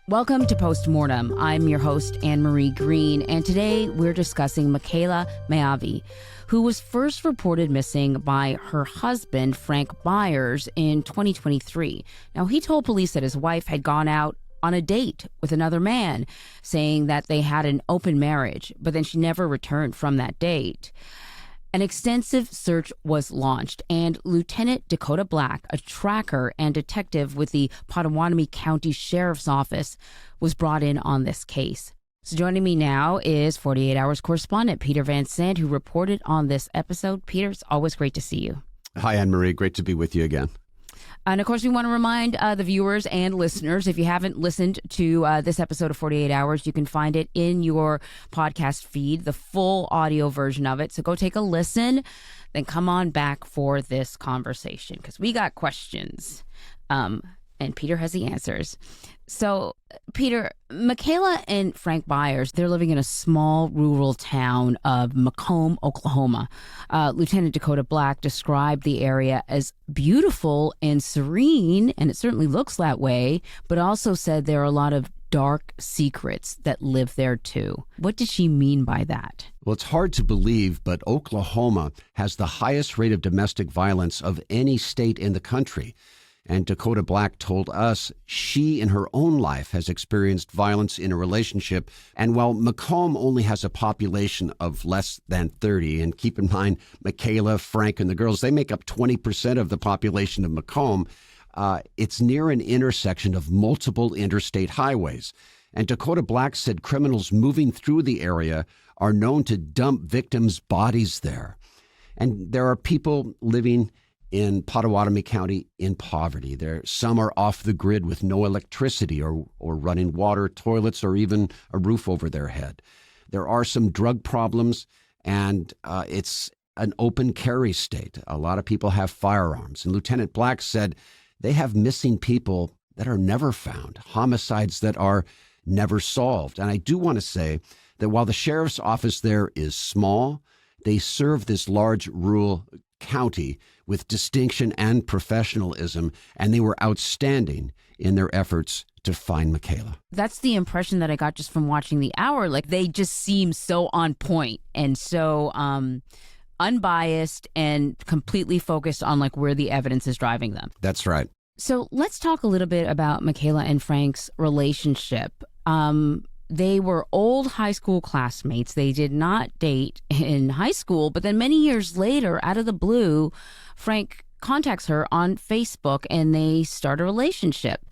Welcome to Postmortem. I'm your host, Anne-Marie Green, and today we're discussing Makayla Meave, who was first reported missing by her husband, Frank Byers, in 2023. Now, he told police that his wife had gone out on a date with another man, saying that they had an open marriage, but then she never returned from that date. An extensive search was launched, and Lieutenant Dakota Black, a tracker and detective with the Potawatomi County Sheriff's Office, was brought in on this case. So joining me now is 48 Hours correspondent Peter Van Sant, who reported on this episode. Peter, it's always great to see you. Hi, Anne-Marie. Great to be with you again. And of course, we want to remind the viewers and listeners, if you haven't listened to this episode of 48 Hours, you can find it in your podcast feed, the full audio version of it. So go take a listen, then come on back for this conversation because we got questions. And Peter has the answers. So, Peter, Makayla and Frank Byers, they're living in a small rural town of Macomb, Oklahoma. Lieutenant Dakota Black described the area as beautiful and serene, and it certainly looks that way, but also said there are a lot of dark secrets that live there too. What did she mean by that? Well, it's hard to believe, but Oklahoma has the highest rate of domestic violence of any state in the country. And Dakota Black told us she, in her own life, has experienced violence in a relationship. And while Macomb only has a population of less than 30, and keep in mind, Makayla, Frank, and the girls, they make up 20% of the population of Macomb, it's near an intersection of multiple interstate highways. And Dakota Black said criminals moving through the area are known to dump victims' bodies there. And there are people living in Potawatomi County in poverty. Some are off the grid with no electricity or running water, toilets, or even a roof over their head. There are some drug problems, and it's an open carry state. A lot of people have firearms. And Lieutenant Black said they have missing people that are never found, homicides that are never solved. And I do want to say that while the sheriff's office there is small, they serve this large rural county with distinction and professionalism, and they were outstanding in their efforts to find Makayla. That's the impression that I got just from watching the hour. Like, they just seem so on point and so unbiased and completely focused on like where the evidence is driving them. That's right. So let's talk a little bit about Makayla and Frank's relationship. They were old high school classmates. They did not date in high school, but then many years later, out of the blue, Frank contacts her on Facebook and they start a relationship.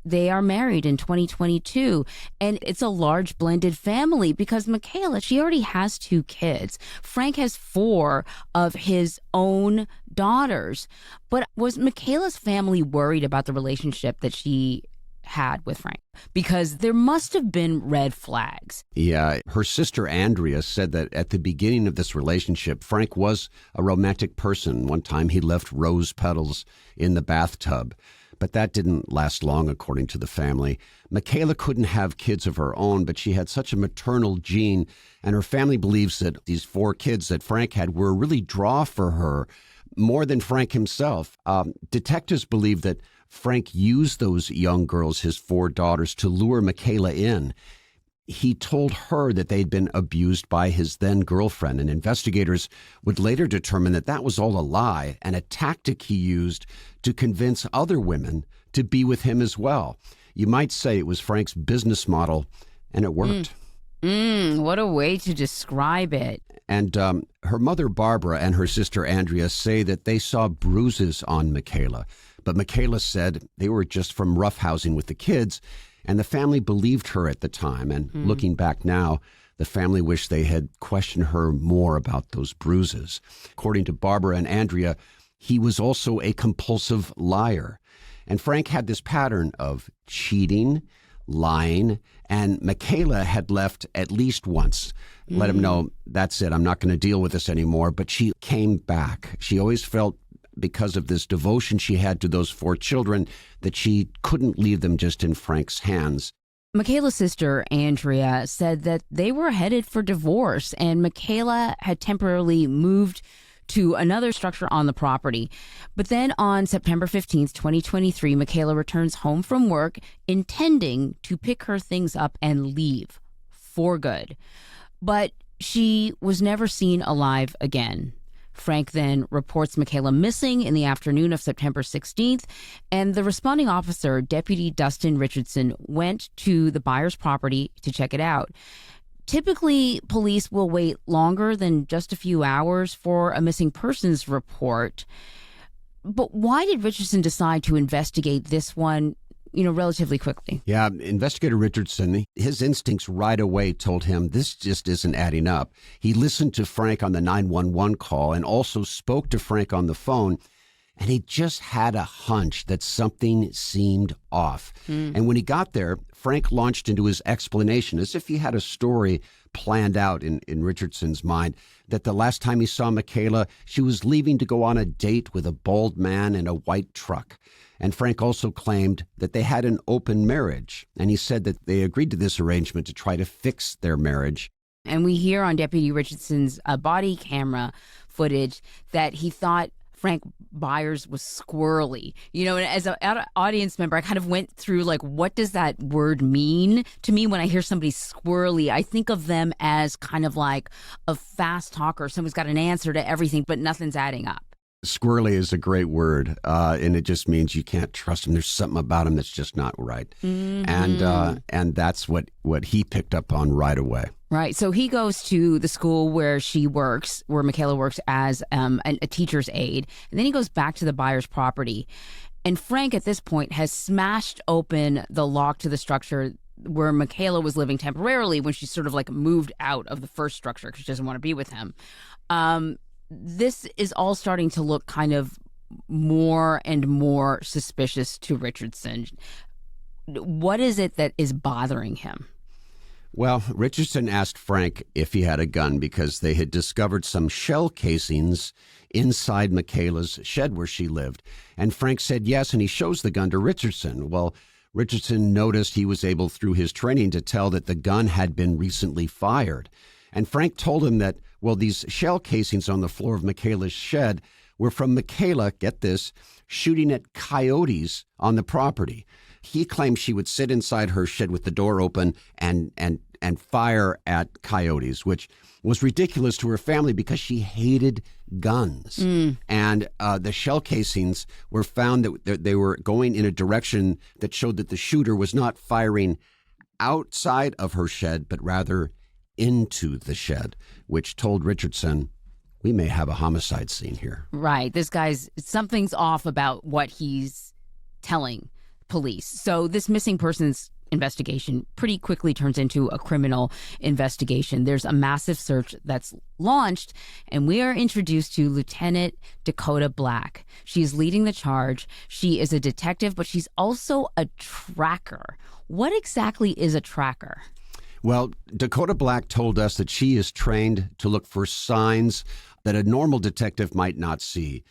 They are married in 2022, and it's a large blended family because Makayla, she already has 2 kids. Frank has 4 of his own daughters. But was Makayla's family worried about the relationship that she had with Frank? Because there must have been red flags. Yeah, her sister Andrea said that at the beginning of this relationship, Frank was a romantic person. One time he left rose petals in the bathtub, but that didn't last long, according to the family. Makayla couldn't have kids of her own, but she had such a maternal gene, and her family believes that these 4 kids that Frank had were a really draw for her, more than Frank himself. Detectives believe that Frank used those young girls, his 4 daughters, to lure Makayla in. He told her that they'd been abused by his then girlfriend, and investigators would later determine that that was all a lie and a tactic he used to convince other women to be with him as well. You might say it was Frank's business model, and it worked. What a way to describe it. And her mother, Barbara, and her sister, Andrea, say that they saw bruises on Makayla. But Makayla said they were just from roughhousing with the kids, and the family believed her at the time. And looking back now, the family wished they had questioned her more about those bruises. According to Barbara and Andrea, he was also a compulsive liar. And Frank had this pattern of cheating, lying, and Makayla had left at least once. Let him know, that's it, I'm not going to deal with this anymore. But she came back. She always felt, because of this devotion she had to those 4 children, that she couldn't leave them just in Frank's hands. Makayla's sister, Andrea, said that they were headed for divorce, and Makayla had temporarily moved to another structure on the property. But then on September 15th, 2023, Makayla returns home from work intending to pick her things up and leave for good. But she was never seen alive again. Frank then reports Makayla missing in the afternoon of September 16th, and the responding officer, Deputy Dustin Richardson, went to the buyer's property to check it out. Typically, police will wait longer than just a few hours for a missing persons report. But why did Richardson decide to investigate this one, relatively quickly? Yeah, Investigator Richardson, his instincts right away told him this just isn't adding up. He listened to Frank on the 911 call and also spoke to Frank on the phone, and he just had a hunch that something seemed off. And when he got there, Frank launched into his explanation as if he had a story planned out in Richardson's mind, that the last time he saw Makayla, she was leaving to go on a date with a bald man in a white truck. And Frank also claimed that they had an open marriage, and he said that they agreed to this arrangement to try to fix their marriage. And we hear on Deputy Richardson's body camera footage that he thought Frank Byers was squirrely. And as an audience member, I kind of went through, what does that word mean? To me, when I hear somebody squirrely, I think of them as kind of like a fast talker. Someone's got an answer to everything, but nothing's adding up. Squirrely is a great word, and it just means you can't trust him. There's something about him that's just not right. And that's what he picked up on right away. Right. So he goes to the school where she works, where Makayla works as a teacher's aide. And then he goes back to the buyer's property. And Frank, at this point, has smashed open the lock to the structure where Makayla was living temporarily when she sort of moved out of the first structure because she doesn't want to be with him. This is all starting to look kind of more and more suspicious to Richardson. What is it that is bothering him? Well, Richardson asked Frank if he had a gun because they had discovered some shell casings inside Makayla's shed where she lived. And Frank said yes, and he shows the gun to Richardson. Well, Richardson noticed he was able, through his training, to tell that the gun had been recently fired. And Frank told him that, these shell casings on the floor of Makayla's shed were from Makayla, get this, shooting at coyotes on the property. He claimed she would sit inside her shed with the door open and fire at coyotes, which was ridiculous to her family because she hated guns. And the shell casings were found that they were going in a direction that showed that the shooter was not firing outside of her shed, but rather into the shed, which told Richardson, we may have a homicide scene here. Right. Something's off about what he's telling police. So this missing persons investigation pretty quickly turns into a criminal investigation. There's a massive search that's launched, and we are introduced to Lieutenant Dakota Black. She's leading the charge. She is a detective, but she's also a tracker. What exactly is a tracker? Well, Dakota Black told us that she is trained to look for signs that a normal detective might not see.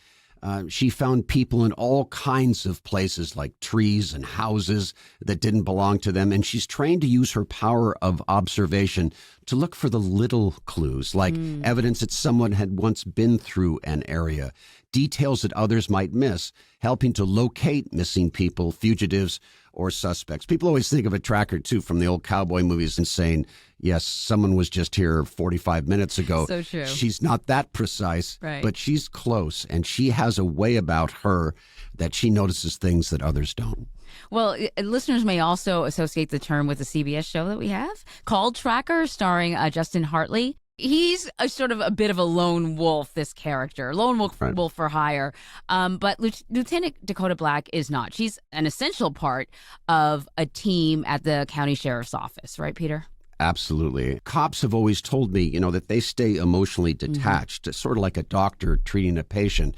She found people in all kinds of places, like trees and houses that didn't belong to them. And she's trained to use her power of observation to look for the little clues, like evidence that someone had once been through an area, details that others might miss, helping to locate missing people, fugitives, or suspects. People always think of a tracker, too, from the old cowboy movies and saying, yes, someone was just here 45 minutes ago. So true. She's not that precise, right, but she's close, and she has a way about her that she notices things that others don't. Well, listeners may also associate the term with a CBS show that we have called Tracker, starring Justin Hartley. He's a bit of a lone wolf, this character, lone wolf, right, wolf for hire. But Lieutenant Dakota Black is not. She's an essential part of a team at the county sheriff's office. Right, Peter? Absolutely. Cops have always told me, that they stay emotionally detached, sort of like a doctor treating a patient.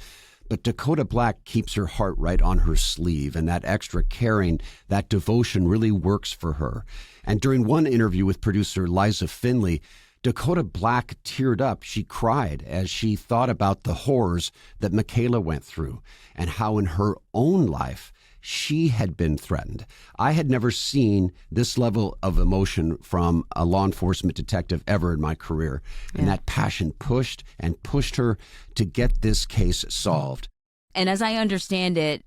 But Dakota Black keeps her heart right on her sleeve, and that extra caring, that devotion really works for her. And during one interview with producer Liza Finley, Dakota Black teared up. She cried as she thought about the horrors that Makayla went through and how in her own life she had been threatened. I had never seen this level of emotion from a law enforcement detective ever in my career. And that passion pushed and pushed her to get this case solved. And as I understand it,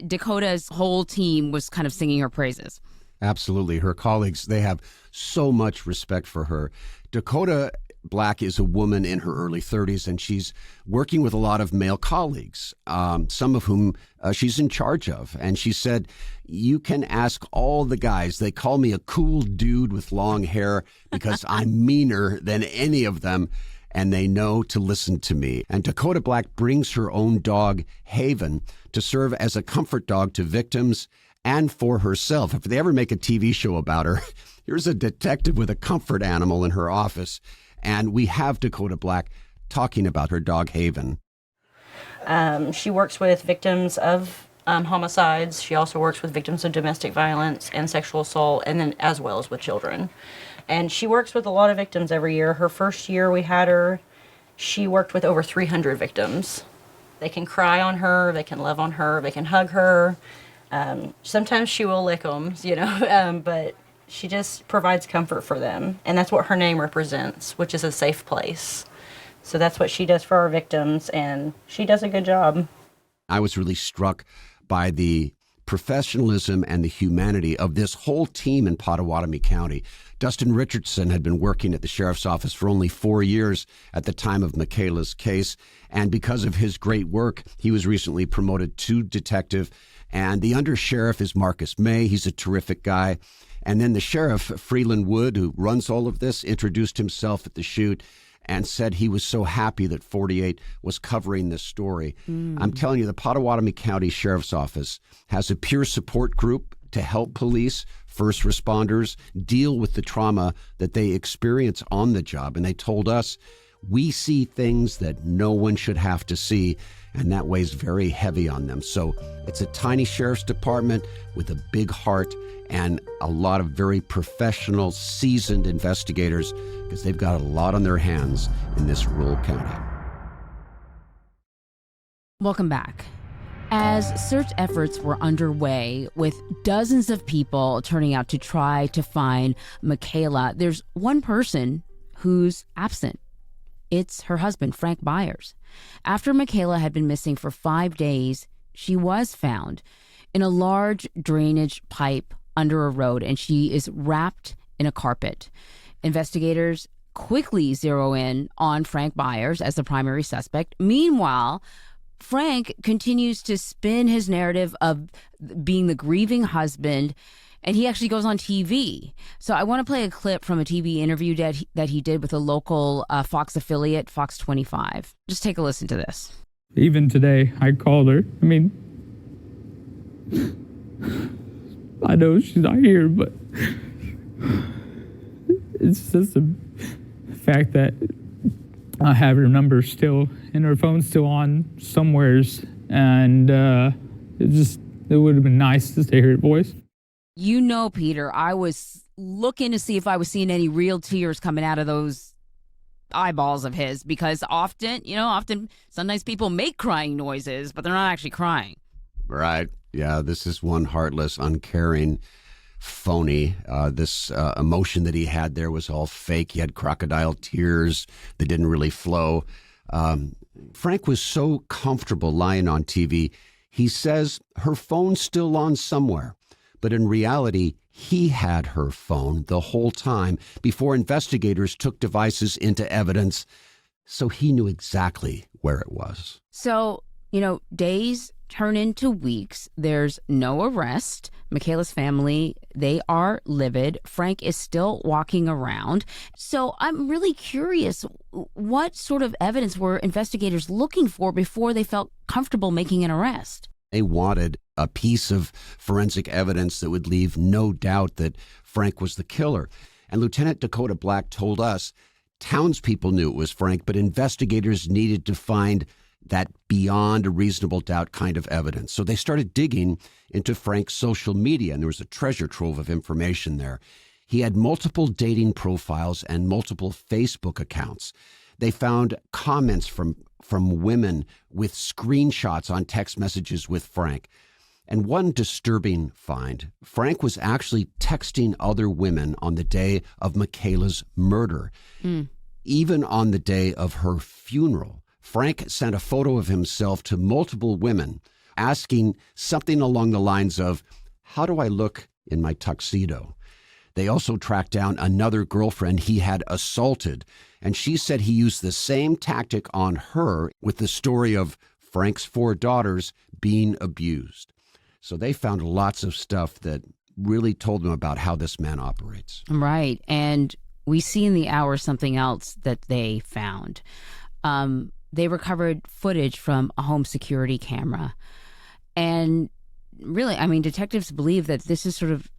Dakota's whole team was kind of singing her praises. Absolutely. Her colleagues, they have so much respect for her. Dakota Black is a woman in her early 30s, and she's working with a lot of male colleagues, some of whom she's in charge of. And she said, you can ask all the guys. They call me a cool dude with long hair because I'm meaner than any of them, and they know to listen to me. And Dakota Black brings her own dog, Haven, to serve as a comfort dog to victims and for herself. If they ever make a TV show about her, here's a detective with a comfort animal in her office. And we have Dakota Black talking about her dog, Haven. She works with victims of homicides. She also works with victims of domestic violence and sexual assault, and then as well as with children. And she works with a lot of victims every year. Her first year we had her, she worked with over 300 victims. They can cry on her, they can love on her, they can hug her. Sometimes she will lick them, but she just provides comfort for them. And that's what her name represents, which is a safe place. So that's what she does for our victims, and she does a good job. I was really struck by the professionalism and the humanity of this whole team in Pottawatomie County. Dustin Richardson had been working at the sheriff's office for only 4 years at the time of Makayla's case. And because of his great work, he was recently promoted to detective. And the undersheriff is Marcus May. He's a terrific guy. And then the sheriff, Freeland Wood, who runs all of this, introduced himself at the shoot and said he was so happy that 48 was covering this story. I'm telling you, the Pottawatomie County Sheriff's Office has a peer support group to help police, first responders deal with the trauma that they experience on the job. And they told us, we see things that no one should have to see, and that weighs very heavy on them. So it's a tiny sheriff's department with a big heart and a lot of very professional, seasoned investigators, because they've got a lot on their hands in this rural county. Welcome back. As search efforts were underway, with dozens of people turning out to try to find Makayla, there's one person who's absent. It's her husband, Frank Byers. After Makayla had been missing for 5 days, she was found in a large drainage pipe under a road, and she is wrapped in a carpet. Investigators quickly zero in on Frank Byers as the primary suspect. Meanwhile, Frank continues to spin his narrative of being the grieving husband, and he actually goes on TV. So I want to play a clip from a TV interview that he did with a local Fox affiliate, Fox 25. Just take a listen to this. Even today, I called her. I mean, I know she's not here, but it's just the fact that I have her number still, and her phone's still on somewheres, and it would have been nice to hear her voice. You know, Peter, I was looking to see if I was seeing any real tears coming out of those eyeballs of his, because often sometimes people make crying noises, but they're not actually crying. Right. Yeah, this is one heartless, uncaring phony. This emotion that he had there was all fake. He had crocodile tears that didn't really flow. Frank was so comfortable lying on TV. He says her phone's still on somewhere. But in reality, he had her phone the whole time before investigators took devices into evidence. So he knew exactly where it was. So, days turn into weeks. There's no arrest. Makayla's family, they are livid. Frank is still walking around. So I'm really curious, what sort of evidence were investigators looking for before they felt comfortable making an arrest? They wanted a piece of forensic evidence that would leave no doubt that Frank was the killer. And Lieutenant Dakota Black told us townspeople knew it was Frank, but investigators needed to find that beyond a reasonable doubt kind of evidence. So they started digging into Frank's social media, and there was a treasure trove of information there. He had multiple dating profiles and multiple Facebook accounts. They found comments from women with screenshots on text messages with Frank. And one disturbing find, Frank was actually texting other women on the day of Makayla's murder. Even on the day of her funeral, Frank sent a photo of himself to multiple women asking something along the lines of, "How do I look in my tuxedo?" They also tracked down another girlfriend he had assaulted, and she said he used the same tactic on her with the story of Frank's 4 daughters being abused. So they found lots of stuff that really told them about how this man operates. Right. And we see in the hour something else that they found. They recovered footage from a home security camera. And really, I mean, detectives believe that this is sort of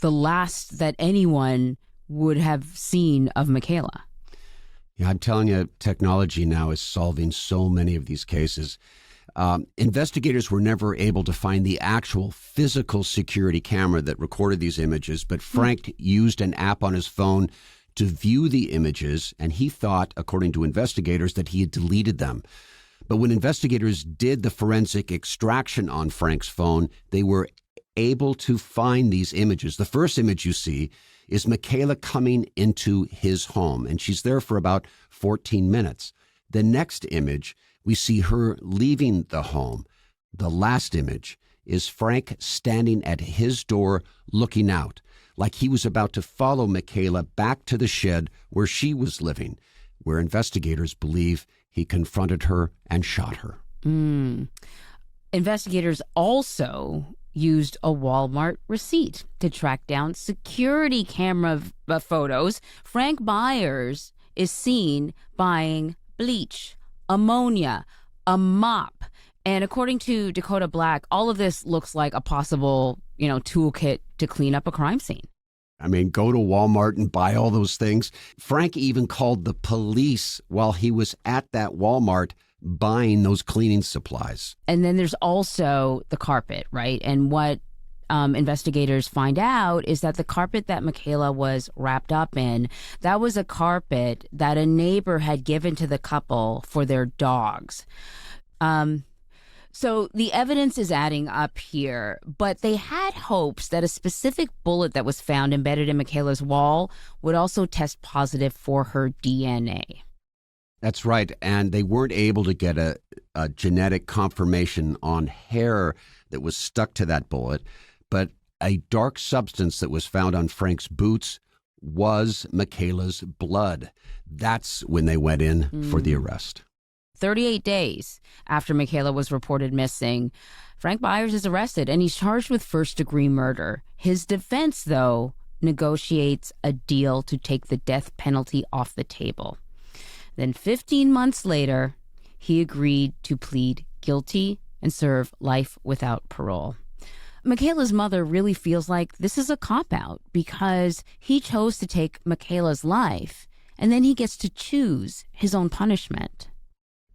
the last that anyone would have seen of Makayla. Yeah, I'm telling you, technology now is solving so many of these cases. Investigators were never able to find the actual physical security camera that recorded these images, but Frank used an app on his phone to view the images, and he thought, according to investigators, that he had deleted them. But when investigators did the forensic extraction on Frank's phone, they were able to find these images. The first image you see is Makayla coming into his home, and she's there for about 14 minutes. The next image, we see her leaving the home. The last image is Frank standing at his door looking out, like he was about to follow Makayla back to the shed where she was living, where investigators believe he confronted her and shot her. Investigators also used a Walmart receipt to track down security camera photos. Frank Byers is seen buying bleach, ammonia, a mop. And according to Dakota Black, all of this looks like a possible, toolkit to clean up a crime scene. I mean, go to Walmart and buy all those things. Frank even called the police while he was at that Walmart buying those cleaning supplies. And then there's also the carpet, right? And what investigators find out is that the carpet that Makayla was wrapped up in, that was a carpet that a neighbor had given to the couple for their dogs. So the evidence is adding up here, but they had hopes that a specific bullet that was found embedded in Makayla's wall would also test positive for her DNA. That's right. And they weren't able to get a genetic confirmation on hair that was stuck to that bullet, but a dark substance that was found on Frank's boots was Makayla's blood. That's when they went in for the arrest. 38 days after Makayla was reported missing, Frank Byers is arrested and he's charged with first-degree murder. His defense, though, negotiates a deal to take the death penalty off the table. Then 15 months later, he agreed to plead guilty and serve life without parole. Makayla's mother really feels like this is a cop-out because he chose to take Makayla's life, and then he gets to choose his own punishment.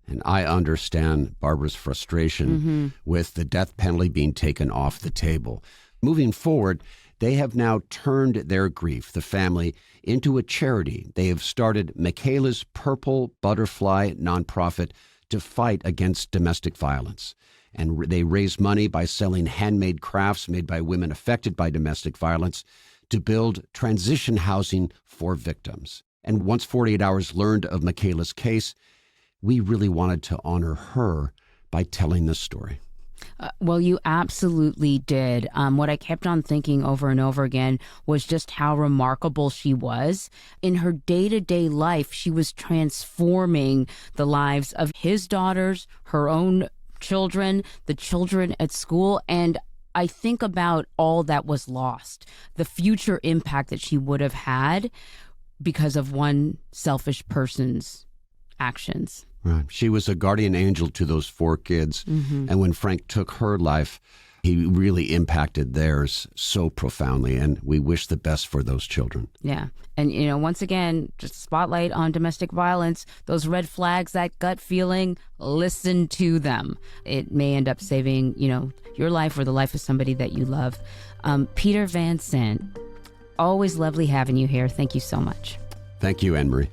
And I understand Barbara's frustration with the death penalty being taken off the table. Moving forward, they have now turned their grief, the family, into a charity. They have started Makayla's Purple Butterfly nonprofit to fight against domestic violence. And they raise money by selling handmade crafts made by women affected by domestic violence to build transition housing for victims. And once 48 Hours learned of Makayla's case, we really wanted to honor her by telling this story. Well, you absolutely did. What I kept on thinking over and over again was just how remarkable she was. In her day-to-day life, she was transforming the lives of his daughters, her own children, the children at school, and I think about all that was lost, the future impact that she would have had because of one selfish person's actions. Right. She was a guardian angel to those 4 kids. And when Frank took her life, he really impacted theirs so profoundly. And we wish the best for those children. Yeah. And, once again, just a spotlight on domestic violence, those red flags, that gut feeling, listen to them. It may end up saving, your life or the life of somebody that you love. Peter Van Sant, always lovely having you here. Thank you so much. Thank you, Anne-Marie.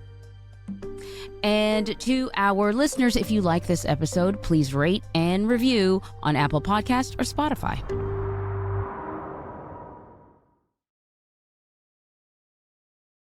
And to our listeners, if you like this episode, please rate and review on Apple Podcast or Spotify.